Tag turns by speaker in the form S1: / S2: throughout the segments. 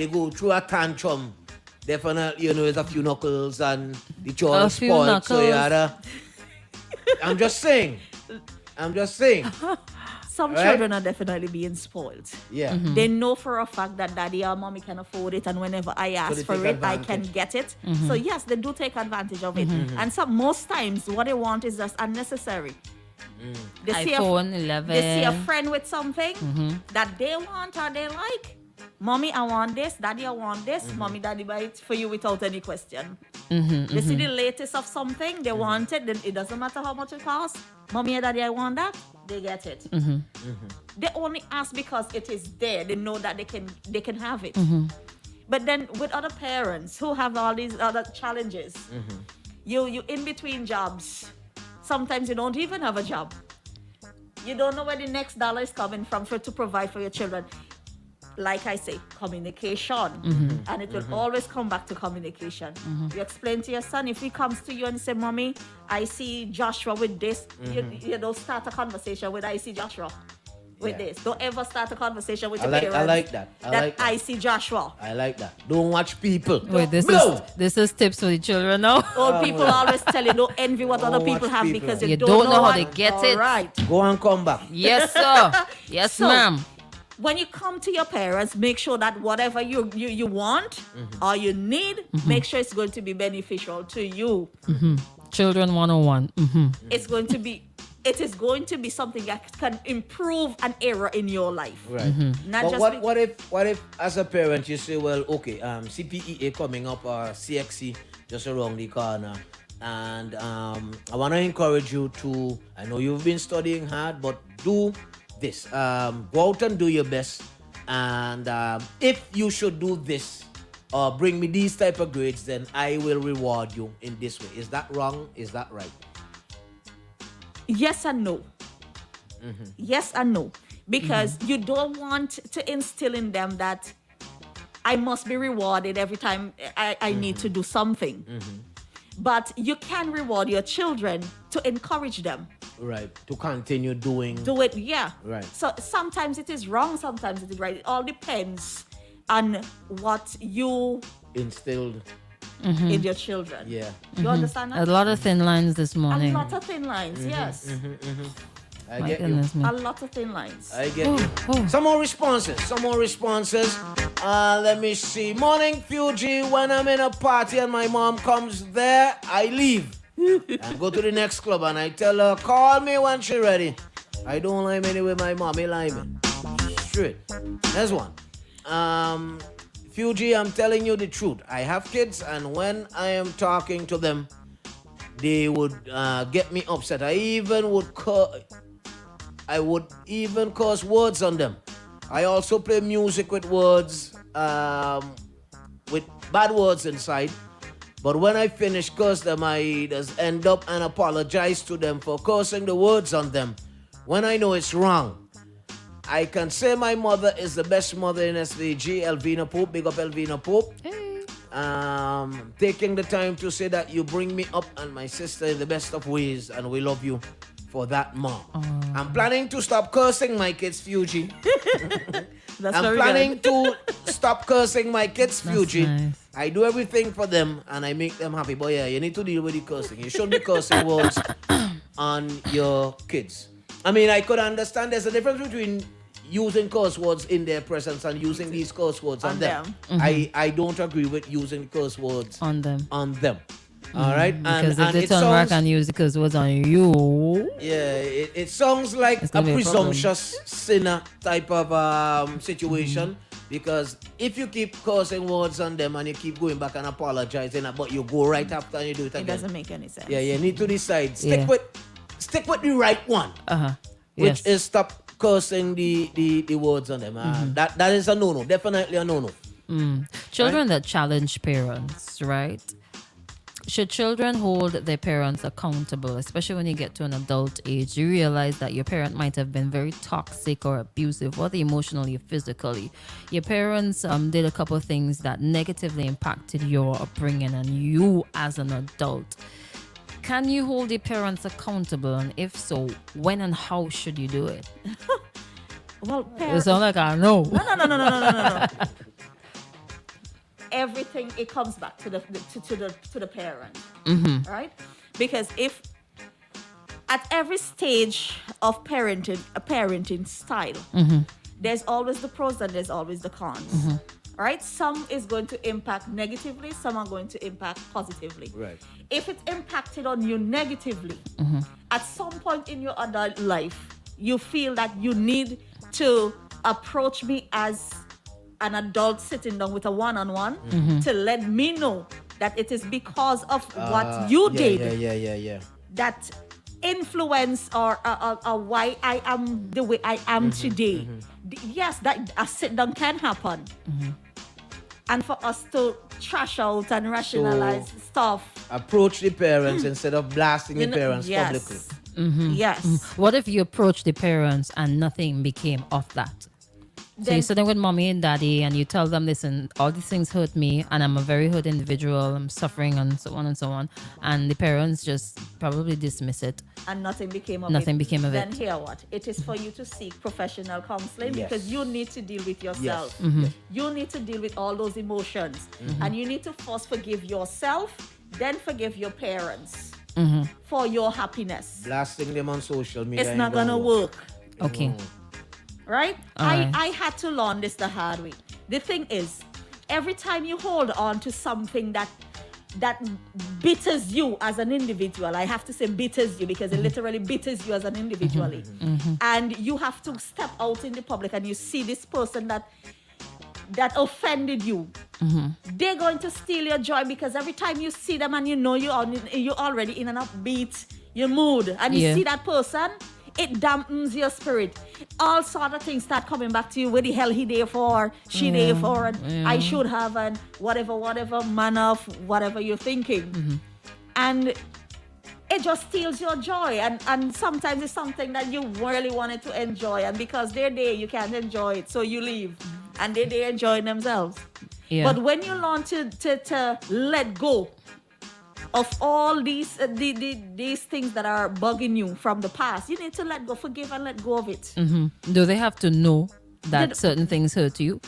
S1: they go through a tantrum, definitely, there's a few knuckles and the child spoiled. So I'm just saying.
S2: Some children are definitely being spoiled.
S1: Yeah.
S2: They know for a fact that daddy or mommy can afford it, and whenever I ask for it, I can get it. So yes, they do take advantage of it. And most times what they want is just unnecessary. They
S3: iPhone 11.
S2: They see a friend with something that they want or they like. Mommy, I want this. Daddy, I want this. Mommy, daddy, buy it for you without any question. They see the latest of something. They want it. Then it doesn't matter how much it costs. Mommy and daddy, I want that. They get it. They only ask because it is there. They know that they can have it. But then with other parents who have all these other challenges, you in between jobs. Sometimes you don't even have a job. You don't know where the next dollar is coming from to provide for your children. Like I say, communication. And it will always come back to communication. You explain to your son, if he comes to you and say, Mommy, I see Joshua with this, you don't start a conversation with I see Joshua with this. Don't ever start a conversation with your parents.
S1: I like that.
S2: I see Joshua.
S1: I like that. Don't watch people.
S3: Wait, this is tips for the children now.
S2: Old people always tell you, don't envy what other people have because you don't know
S3: how they get it.
S2: Right.
S1: Go and come back.
S3: Yes, sir. Yes, ma'am.
S2: When you come to your parents, make sure that whatever you want or you need, make sure it's going to be beneficial to you.
S3: Children 101.
S2: It is going to be something that can improve an era in your life.
S1: Right. But what if as a parent you say, well, okay, CPEA coming up or CXC just around the corner, and I want to encourage you to, I know you've been studying hard, but do this. Go out and do your best, and if you should do this or bring me these type of grades, then I will reward you in this way. Is that wrong? Is that right?
S2: Yes and no. Yes and no. Because you don't want to instill in them that I must be rewarded every time I need to do something. But you can reward your children to encourage them.
S1: Right. To continue doing.
S2: Do it, yeah.
S1: Right.
S2: So sometimes it is wrong, sometimes it is right. It all depends on what you
S1: instilled
S2: in your children.
S1: Yeah.
S2: You understand that?
S3: A lot of thin lines this morning.
S2: A lot of thin lines, yes.
S1: I get you.
S2: A lot of thin lines.
S1: I get you. Some more responses. Let me see. Morning, Fuji. When I'm in a party and my mom comes there, I leave. I go to the next club and I tell her, call me when she's ready. I don't lime anyway, my mommy liming. Straight. There's one. Fuji, I'm telling you the truth. I have kids, and when I am talking to them, they would get me upset. I would even curse words on them. I also play music with words, with bad words inside. But when I finish curse them, I just end up and apologize to them for cursing the words on them when I know it's wrong. I can say my mother is the best mother in SVG, Elvina Pope. Big up Elvina Pope.
S3: Hey.
S1: Taking the time to say that you bring me up and my sister in the best of ways, and we love you for that, Mom. I'm planning to stop cursing my kids, Fuji. I'm planning to stop cursing my kids, Fuji.
S3: Nice.
S1: I do everything for them and I make them happy. But yeah, you need to deal with the cursing. You shouldn't be cursing words on your kids. I mean, I could understand there's a difference between using curse words in their presence and using these curse words on them. I don't agree with using curse words
S3: on them.
S1: All right?
S3: Because if they turn back and use the curse words on you.
S1: Yeah, it sounds like a presumptuous sinner type of situation. Because if you keep cursing words on them and you keep going back and apologizing, but you go right after and you do it again.
S2: It doesn't make any sense.
S1: Yeah, you need to decide. Stick with the right one. Which is stop cursing the words on them. That is a no-no. Definitely a no-no.
S3: Children that challenge parents, right? Should children hold their parents accountable, especially when you get to an adult age? You realize that your parent might have been very toxic or abusive, whether emotionally or physically. Your parents did a couple of things that negatively impacted your upbringing and you as an adult. Can you hold your parents accountable? And if so, when and how should you do it?
S2: Well,
S3: It sounds like I know.
S2: No. everything it comes back to the parent, right? Because if at every stage of parenting style, there's always the pros and there's always the cons. Right? Some is going to impact negatively, some are going to impact positively.
S1: Right.
S2: If it's impacted on you negatively, at some point in your adult life, you feel that you need to approach me as an adult sitting down with a one-on-one to let me know that it is because of what you did
S1: Yeah.
S2: that influence or why I am the way I am today. Yes, that a sit down can happen. And for us to trash out and rationalize stuff.
S1: Approach the parents instead of blasting the parents publicly.
S2: Yes.
S3: What if you approach the parents and nothing became of that? So you're sitting with mommy and daddy and you tell them, listen, all these things hurt me and I'm a very hurt individual, I'm suffering and so on and so on. And the parents just probably dismiss it.
S2: And nothing became of
S3: Nothing
S2: it.
S3: became of
S2: then
S3: it.
S2: hear what? It is for you to seek professional counseling
S1: Yes.
S2: because you need to deal with yourself. You need to deal with all those emotions. And you need to first forgive yourself, then forgive your parents for your happiness.
S1: Blasting them on social media.
S2: It's not going to work.
S3: Okay.
S2: Right?
S3: Alright.
S2: I had to learn this the hard way. The thing is, every time you hold on to something that bitters you as an individual, I have to say bitters you because it literally bitters you as an individual. And you have to step out in the public and you see this person that offended you. They're going to steal your joy because every time you see them and you know you're already in an upbeat your mood and you see that person, it dampens your spirit. All sort of things start coming back to you. What the hell he there for? She there for? And I should have, and whatever manner of whatever you're thinking. And it just steals your joy. And sometimes it's something that you really wanted to enjoy. And because they're there, you can't enjoy it. So you leave. And they're enjoying themselves.
S3: Yeah.
S2: But when you learn to let go of all these things that are bugging you from the past, you need to let go, forgive and let go of it.
S3: Do they have to know that certain things hurt you?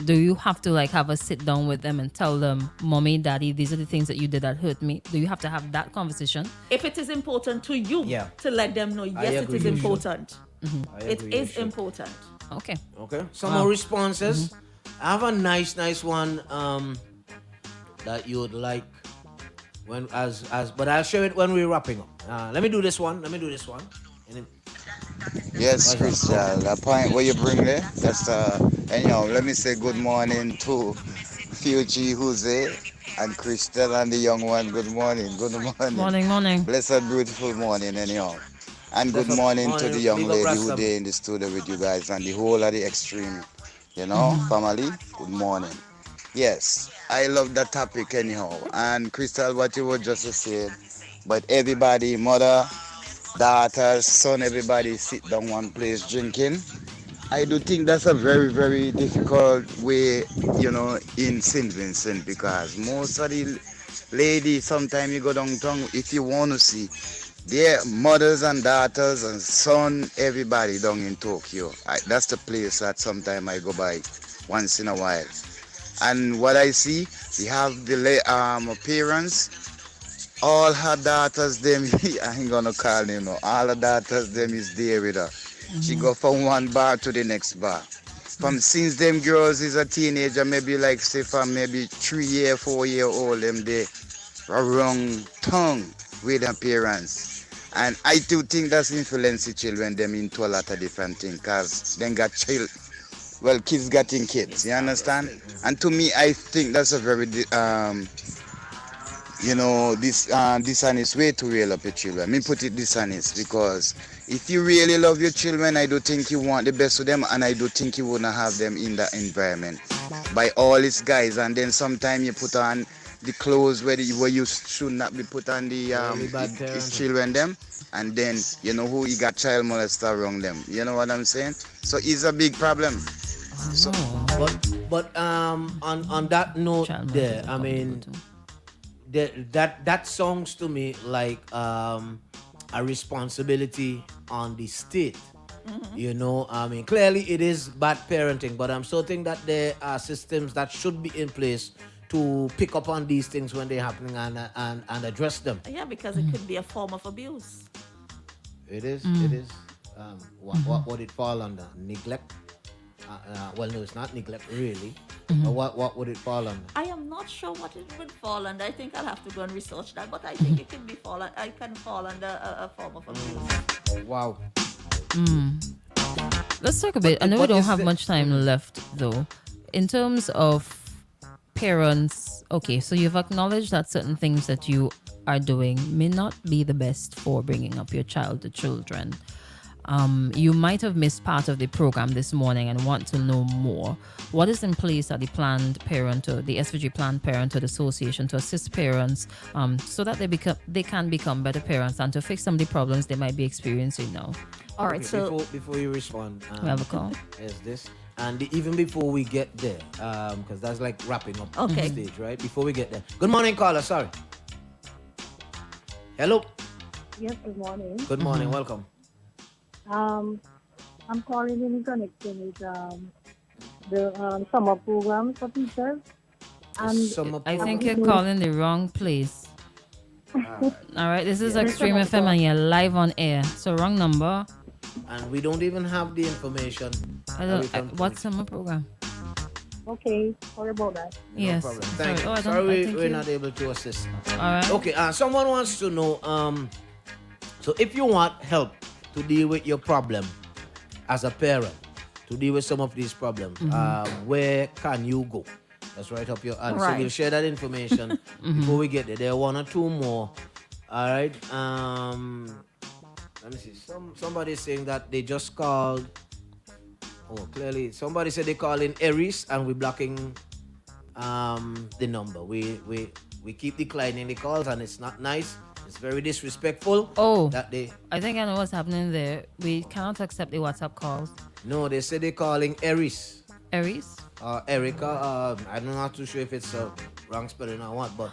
S3: Do you have to like have a sit down with them and tell them, mommy, daddy, these are the things that you did that hurt me? Do you have to have that conversation?
S2: If it is important to you to let them know, yes, it
S1: agree,
S2: is
S1: you
S2: important. It
S1: agree, you
S2: is
S1: should.
S2: important.
S3: Okay.
S1: Okay. Some more responses. I have a nice one that you would like when but I'll share it when we're wrapping up. Let me do this one. And then,
S4: Yes, Crystal. The point where you bring there, that's anyhow, let me say good morning to Fuji Jose and Crystal and the young one. Good morning. Good morning.
S3: Morning.
S4: Blessed, beautiful morning, anyhow. And good
S1: Blessed
S4: morning to
S1: morning,
S4: the young
S1: big up
S4: lady
S1: Rasta.
S4: who there in the studio with you guys and the whole of the extreme, family. Good morning. Yes, I love that topic anyhow. And Crystal, what you were just saying, but everybody, mother, daughters, son, everybody sit down one place drinking. I do think that's a very, very difficult way, in St. Vincent because most of the ladies, sometimes you go downtown, if you want to see their mothers and daughters and son, everybody down in Tokyo. That's the place that sometimes I go by once in a while. And what I see, we have the parents, all her daughters, them, I ain't gonna call them, all her daughters, them is there with her. She go from one bar to the next bar. Since them girls is a teenager, maybe like say from maybe 3 4 year old, them they around tongue with their parents. And I do think that's influencing children them into a lot of different things because then got kids getting kids, you understand? And to me, I think that's a very, dishonest way to raise up your children. Me put it dishonest because if you really love your children, I do think you want the best for them, and I do think you wouldn't have them in that environment by all these guys. And then sometimes you put on the clothes where you should not be put on the his children them, and then who you got child molester around them. You know what I'm saying? So it's a big problem. So,
S1: but on that note, there, I mean, that sounds to me like a responsibility on the state. I mean, clearly it is bad parenting, but I'm still think that there are systems that should be in place to pick up on these things when they're happening and address them.
S2: Yeah, because it could be a form of abuse.
S1: It is. It is. What would it fall under? Neglect? Well, no, it's not neglect really. But what would it fall under?
S2: I am not sure what it would fall under. I think I'll have to go and research that. But I think it can be I can fall under a form of abuse.
S1: Wow.
S3: Let's talk a bit. I know we
S1: But
S3: don't
S1: is
S3: have
S1: the-
S3: much time left, though. In terms of parents, okay, so you've acknowledged that certain things that you are doing may not be the best for bringing up your child or children. You might have missed part of the program this morning and want to know more. What is in place at the the SVG Planned Parenthood Association to assist parents so that they can become better parents and to fix some of the problems they might be experiencing now?
S2: All right,
S1: Okay,
S2: so
S1: before you respond,
S3: We have a call.
S1: is this, and even before we get there, because that's like wrapping up
S2: Okay.
S1: the stage, right? Before we get there, good morning, caller. Sorry. Hello.
S5: Yes, good morning.
S1: Good morning. Welcome.
S5: I'm calling in connection with the summer program for teachers. And
S3: I think you're calling the wrong place. All right, this is Extreme FM and you're live on air. So wrong number.
S1: And we don't even have the information.
S3: What's summer program?
S5: okay, sorry about that.
S1: No
S3: Yes.
S1: problem.
S3: Sorry.
S1: Thank you.
S3: Oh, I don't- I
S1: Sorry,
S3: think
S1: we're
S3: you-
S1: not able to assist.
S3: All right.
S1: Okay, someone wants to know, so if you want help to deal with your problem as a parent, to deal with some of these problems, where can you go? That's right up your alley. So
S2: Right.
S1: we'll share that information before we get there. There are one or two more. All right. Let me see. Somebody saying that they just called. Oh, clearly somebody said they call in Aries and we're blocking the number. We keep declining the calls and it's not nice. It's very disrespectful.
S3: Oh.
S1: That they
S3: I think I know what's happening there. We cannot accept the WhatsApp calls.
S1: no, they say they're calling Aries.
S3: Aries?
S1: Erica, I'm not too sure if it's a wrong spelling or what, but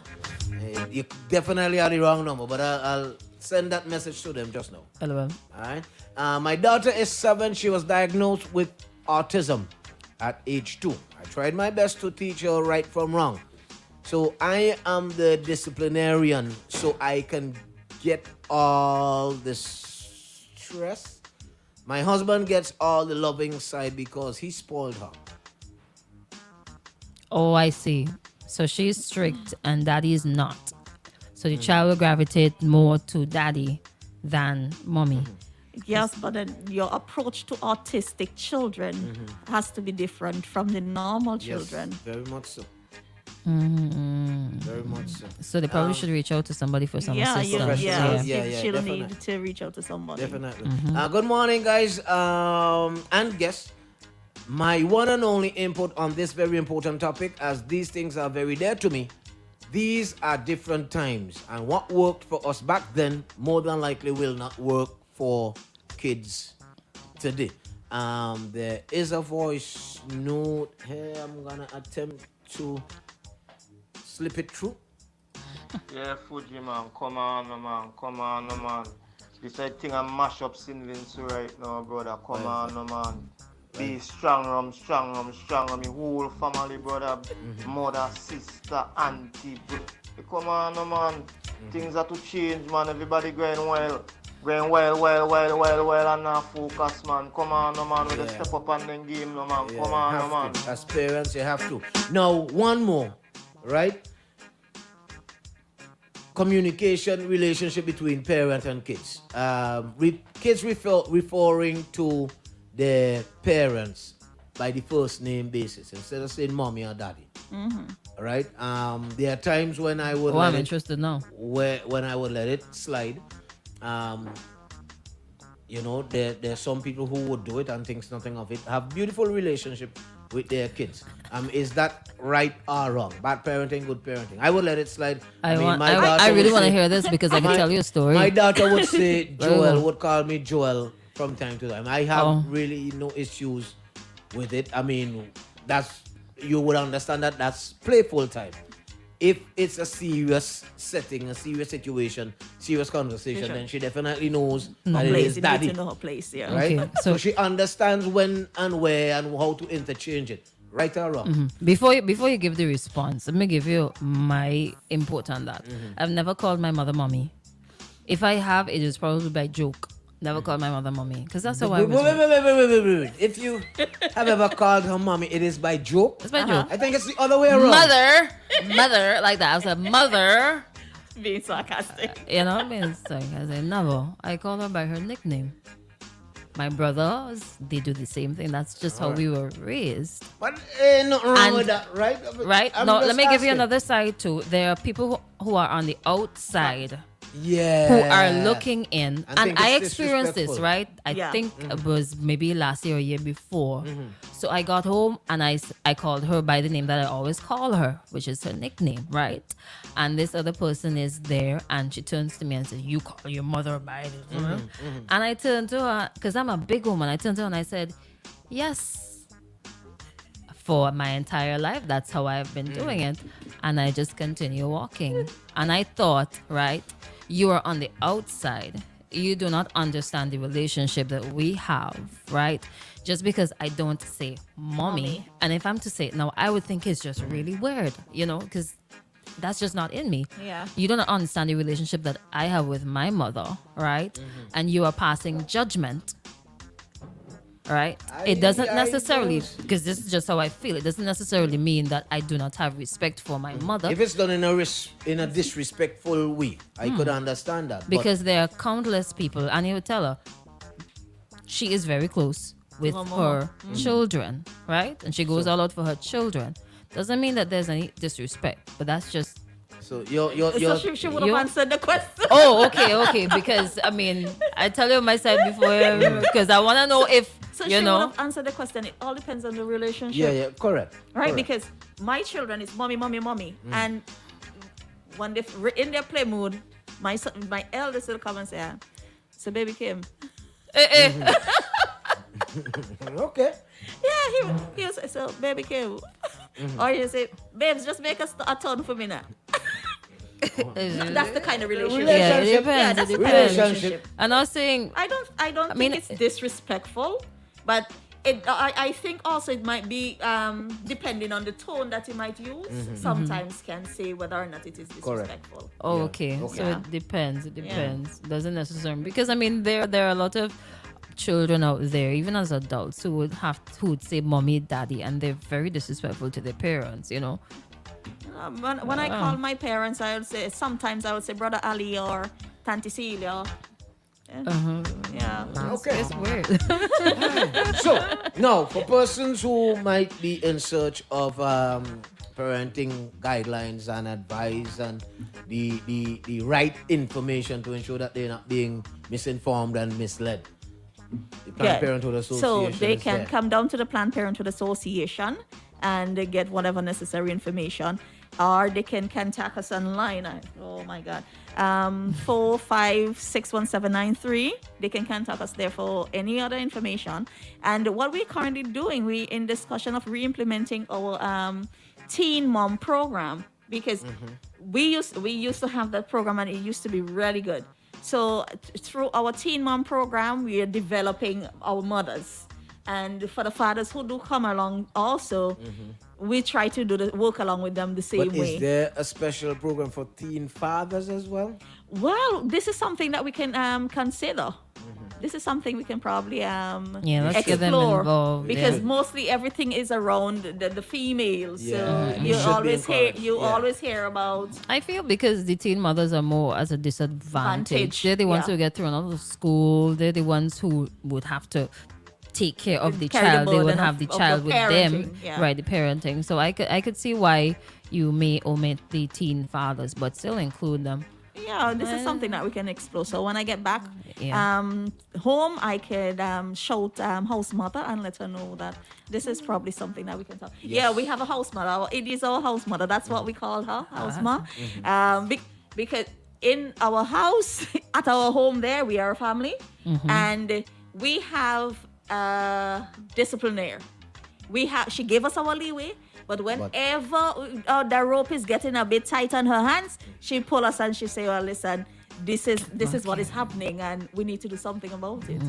S1: you definitely have the wrong number. But I'll send that message to them just now.
S3: LOL.
S1: All right. My daughter is 7. She was diagnosed with autism at age 2. I tried my best to teach her right from wrong. So I am the disciplinarian, so I can get all the stress. My husband gets all the loving side because he spoiled her.
S3: Oh, I see. So she's strict and daddy is not. So the child will gravitate more to daddy than mommy.
S2: yes, but then your approach to autistic children has to be different from the normal children.
S1: Yes, very much so. Very much so.
S3: So they probably should reach out to somebody for some
S2: Yeah,
S3: assistance.
S1: Professionals.
S2: yeah,
S1: Yeah,
S2: she'll
S1: definitely.
S2: need to reach out to somebody.
S1: Definitely. Good morning, guys, and guests. My one and only input on this very important topic, as these things are very dear to me. These are different times, and what worked for us back then more than likely will not work for kids today. There is a voice note here. I'm gonna attempt to slip it through.
S6: Yeah, Fuji man, come on, man. This I think I mash up St. Vincent right now, brother. Come on, man. Be strong, me whole family, brother. Mother, sister, auntie, come on, man. Things are to change, man. Everybody going well, and now focus, man. Come on, man. We just step up on the game, no man.
S1: Yeah,
S6: Come on,
S1: have
S6: man.
S1: to. As parents, you have to. Now, one more, right? Communication, relationship between parent and kids. Kids referring to their parents by the first name basis instead of saying mommy or daddy. All right. There are times when I would
S3: Oh, I'm
S1: let it,
S3: interested now.
S1: when I would let it slide. You know, there's some people who would do it and thinks nothing of it. Have beautiful relationship with their kids. Is that right or wrong? Bad parenting, good parenting. I would let it slide.
S3: I
S1: daughter
S3: really
S1: would
S3: want to
S1: say-
S3: hear this because I can tell you a story.
S1: My daughter would say Joel,
S3: well.
S1: would call me Joel from time to time. I have really no issues with it. I mean, you would understand that that's playful time. If it's a serious setting, a serious situation, serious conversation, then she definitely knows that it is
S2: Place,
S1: daddy.
S2: to know her place, yeah.
S1: Right?
S3: Okay,
S1: So
S3: so-
S1: she understands when and where and how to interchange it. Right or wrong?
S3: Before you give the response, let me give you my input on that. I've never called my mother mommy. If I have, it is probably by joke. Never called my mother mommy because that's how I
S1: Wait,
S3: was.
S1: wait, wait, wait, wait, wait, wait, wait. If you have ever called her mommy, it is by joke.
S3: It's by joke.
S1: I think it's the other way around.
S3: Mother, like that. I was like, mother.
S2: Being sarcastic.
S3: You know what I mean? It's like, I say, never. I call her by her nickname. My brothers, they do the same thing. That's just how we were raised.
S1: But ain't nothing wrong
S3: And-
S1: with that, right?
S3: Right?
S1: I'm
S3: No,
S1: just
S3: let me give you
S1: asking.
S3: another side too. There are people who are on the outside
S1: Yeah.
S3: who are looking in.
S1: And
S3: And
S1: think
S3: I
S1: it's
S3: experienced this,
S1: disrespectful.
S3: right? I
S2: Yeah.
S3: think it was maybe last year or year before. So I got home and I called her by the name that I always call her, which is her nickname, right? And this other person is there and she turns to me and says, "You call your mother by this." And I turned to her, because I'm a big woman, I turned to her and I said, "Yes." For my entire life, that's how I've been doing it. And I just continue walking. And I thought, right, you are on the outside. You do not understand the relationship that we have, right? Just because I don't say mommy. And if I'm to say it now, I would think it's just really weird, you know, because that's just not in me.
S2: Yeah.
S3: You don't understand the relationship that I have with my mother, right? And you are passing judgment. Right? It doesn't
S1: I
S3: necessarily,
S1: don't-
S3: because this is just how I feel. It doesn't necessarily mean that I do not have respect for my mother,
S1: If it's done in a disrespectful way, I could understand that. but-
S3: because there are countless people, and you would tell her she is very close with her children, right? And she goes all out for her children. Doesn't mean that there's any disrespect, but that's just.
S1: so
S2: So
S1: you're
S2: she would have
S3: you-
S2: answered the question.
S3: Oh, okay. Because I mean, I tell you my side before, because I want to know if
S2: So
S3: you
S2: she
S3: know.
S2: would have answered the question. It all depends on the relationship.
S1: yeah, correct.
S2: Right?
S1: correct.
S2: Because my children is mommy. And when they in their play mood, my eldest will come and say, "So baby Kim."
S1: Okay.
S2: Yeah, he was so baby Kim. Or you say, "Babes, just make a ton for me now." That's the kind of relationship.
S3: Yeah, it
S1: Relationship.
S3: depends.
S2: that's
S3: It
S2: the kind of
S3: depends.
S2: relationship.
S3: And I was saying,
S2: I don't
S3: mean,
S2: think it's disrespectful, but I think also it might be depending on the tone that you might use. Sometimes can say whether or not it is disrespectful.
S3: oh,
S1: Yeah,
S3: okay.
S1: okay.
S3: So
S2: Yeah.
S3: it depends. It depends. Doesn't necessarily, because I mean there are a lot of children out there, even as adults, who would say mommy, daddy, and they're very disrespectful to their parents. You know.
S2: When I call my parents, I would say sometimes I would say brother Ali or Tante Celia. Yeah.
S1: Okay.
S3: It's weird.
S1: So now, for persons who might be in search of parenting guidelines and advice and the right information to ensure that they're not being misinformed and misled, the Planned Parenthood Association.
S2: So they
S1: is
S2: can
S1: there.
S2: come down to the Planned Parenthood Association and they get whatever necessary information, or they can contact us online. Oh my God. 4561793. They can contact us there for any other information. And what we're currently doing, we in discussion of re-implementing our Teen Mom program, because we used to have that program and it used to be really good. So through our Teen Mom program, we are developing our mothers. And for the fathers who do come along also, we try to do the work along with them the same
S1: But
S2: way.
S1: is there a special program for teen fathers as well?
S2: Well, this is something that we can consider. This is something we can probably
S3: Let's get them
S2: explore,
S3: involved,
S2: because
S3: yeah.
S2: mostly everything is around the females.
S1: Yeah,
S2: So
S1: it
S2: you
S1: should be
S2: always
S1: encouraged, yeah.
S2: always hear about
S3: I feel because the teen mothers are more as a disadvantage.
S2: Vantage,
S3: They're the ones
S2: yeah.
S3: who get thrown out of school. They're the ones who would have to take care of the
S2: Carry the
S3: child. They would
S2: burden
S3: have
S2: of-
S3: the
S2: of the
S3: child with them,
S2: parenting, yeah.
S3: right? The parenting. So I could see why you may omit the teen fathers, but still include them.
S2: Yeah, this is something that we can explore. So when I get back
S3: Yeah.
S2: home, I could shout house mother and let her know that this is probably something that we can talk. Yeah, we have a house mother. It is our house mother. That's what we call her, house mother. Because in our house, at our home there, we are a family. And we have a disciplinaire. She gave us our leeway. But whenever the rope is getting a bit tight on her hands, she pull us and she say, "Well, listen, this is what is happening, and we need to do something about it.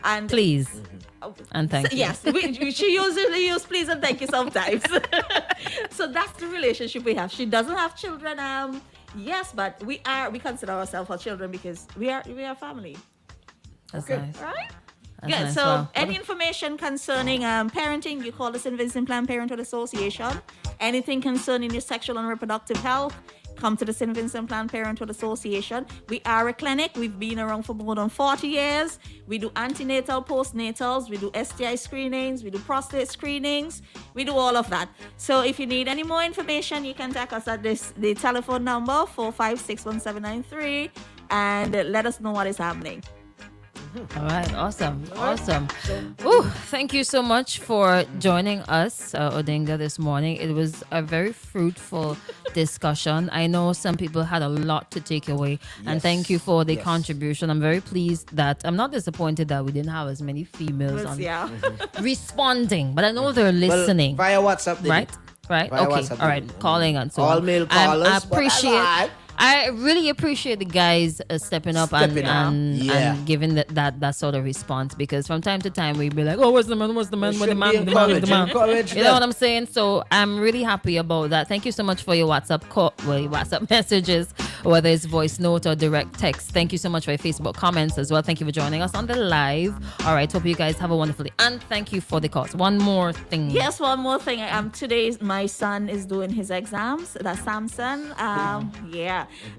S2: And
S3: Please. And thank you.
S2: Yes, she usually use please and thank you sometimes. So that's the relationship we have. She doesn't have children. Yes, but we consider ourselves her children because we are family.
S3: That's
S1: Okay.
S3: nice.
S2: Right?
S3: That's
S2: Yeah,
S3: nice.
S2: so
S3: Wow.
S2: any information concerning parenting, you call the St. Vincent Planned Parenthood Association. Anything concerning your sexual and reproductive health, come to the St. Vincent Planned Parenthood Association. We are a clinic. We've been around for more than 40 years. We do antenatal, postnatals. We do STI screenings. We do prostate screenings. We do all of that. So if you need any more information, you can contact us at the telephone number 4561793 and let us know what is happening.
S3: All right, awesome. Ooh, thank you so much for joining us, Odinga, this morning. It was a very fruitful discussion. I know some people had a lot to take away, and thank you for the contribution. I'm very pleased that I'm not disappointed that we didn't have as many females on responding, but I know they're listening.
S1: Well, via WhatsApp, they
S3: right?
S1: did.
S3: Right?
S1: Via
S3: Okay.
S1: WhatsApp,
S3: All right.
S1: they did.
S3: Calling and so
S1: All
S3: on.
S1: male callers,
S3: I
S1: but that's
S3: appreciate.
S1: all right.
S3: I really appreciate the guys stepping up
S1: Stepping up.
S3: and giving that sort of response, because from time to time we be like, oh, where's the man? Where's the man? Where's the man? The man? The man?
S1: Encourage
S3: You know what I'm saying? So I'm really happy about that. Thank you so much for your WhatsApp messages, whether it's voice note or direct text. Thank you so much for your Facebook comments as well. Thank you for joining us on the live. All right, hope you guys have a wonderful day, and thank you for the calls. One more thing.
S2: Yes, one more thing. Today my son is doing his exams. That's Samson.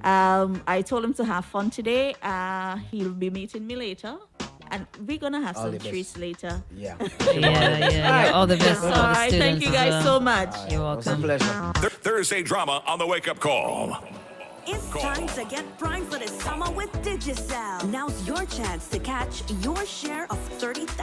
S2: I told him to have fun today. He'll be meeting me later, and we're gonna have
S1: All
S2: some
S1: the best.
S2: treats later.
S1: Yeah.
S3: Yeah. All the best.
S2: All
S3: for all the
S2: right, thank
S3: students
S2: you
S3: as
S2: guys
S3: well.
S2: so much.
S3: You're
S1: It was a
S3: welcome.
S1: pleasure.
S7: Thursday drama on the wake up call.
S8: It's time to get primed for the summer with Digicel. Now's your chance to catch your share of 30,000